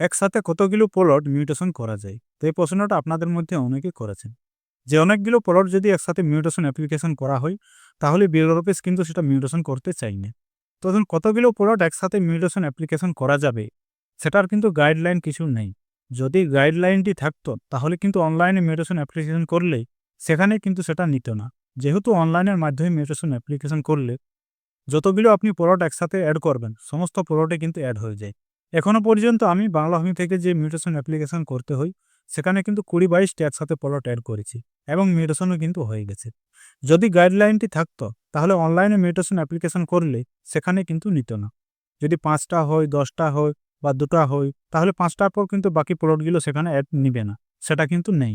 একসাথে কতগুলো plot mutation করা যায়? তো এই প্রশ্নটা আপনাদের মধ্যে অনেকেই করেছেন। যে অনেকগুলো প্লট যদি একসাথে মিউটেশন অ্যাপ্লিকেশন করা হয়, তাহলে বিএলআর অফিস কিন্তু সেটা মিউটেশন করতে চায় না। তো ধরুন কতগুলো প্লট একসাথে মিউটেশন অ্যাপ্লিকেশন করা যাবে, সেটার কিন্তু গাইডলাইন কিছু নেই। যদি গাইডলাইনটি থাকতো, তাহলে কিন্তু অনলাইনে মিউটেশন অ্যাপ্লিকেশন করলেই সেখানে কিন্তু সেটা নিত না। যেহেতু অনলাইনের মাধ্যমে মিউটেশন অ্যাপ্লিকেশন করলে যতগুলো আপনি প্লট একসাথে অ্যাড করবেন, সমস্ত প্লটে কিন্তু অ্যাড হয়ে যায়। এখনো পর্যন্ত আমি বাংলা হোমি থেকে যে মিউটেশন অ্যাপ্লিকেশন করতে হয়, সেখানে কিন্তু ২০-২২টি একসাথে প্লট অ্যাড করেছি এবং মিউটেশনও কিন্তু হয়ে গেছে। যদি গাইডলাইনটি থাকতো, তাহলে অনলাইনে মিউটেশন অ্যাপ্লিকেশন করলে সেখানে কিন্তু নিত না। যদি ৫টা হয়, ১০টা হয় বা ২টা হয়, তাহলে ৫টার পর কিন্তু বাকি প্লটগুলো সেখানে অ্যাড নিবে না। সেটা কিন্তু নেই।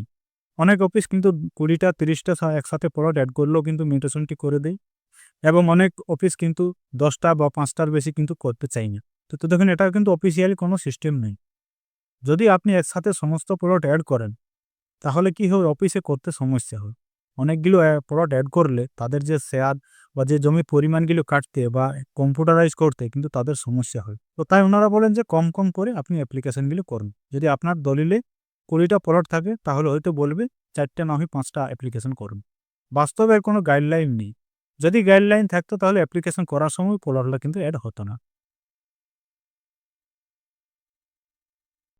অনেক অফিস কিন্তু ২০টা ৩০টা একসাথে প্লট অ্যাড করলেও কিন্তু মিউটেশনটি করে দেয়। এবং অনেক অফিস কিন্তু ১০টা বা ৫টার বেশি কিন্তু করতে চায় না। তো দেখুন, এটা কিন্তু অফিসিয়ালি কোনো সিস্টেম নেই। যদি আপনি একসাথে সমস্ত প্লট এড করেন, তাহলে কি হয়, অফিসে করতে সমস্যা হয়। অনেকগুলো প্লট এড করলে তাদের যে শেয়ার বা যে জমির পরিমাণগুলো কাটতে বা কম্পিউটারাইজ করতে কিন্তু তাদের সমস্যা হয়। তো তাই ওনারা বলেন যে কম, কম করে আপনি অ্যাপ্লিকেশনগুলো করুন। যদি আপনার দলিলে ২০টা প্লট থাকে, তাহলে হয়তো বলবে ৪টে না হয় ৫টা অ্যাপ্লিকেশন করুন। বাস্তবে এর কোনো গাইডলাইন নেই। যদি গাইডলাইন থাকতো, তাহলে অ্যাপ্লিকেশন করার সময় প্লটগুলো কিন্তু এড হতো না।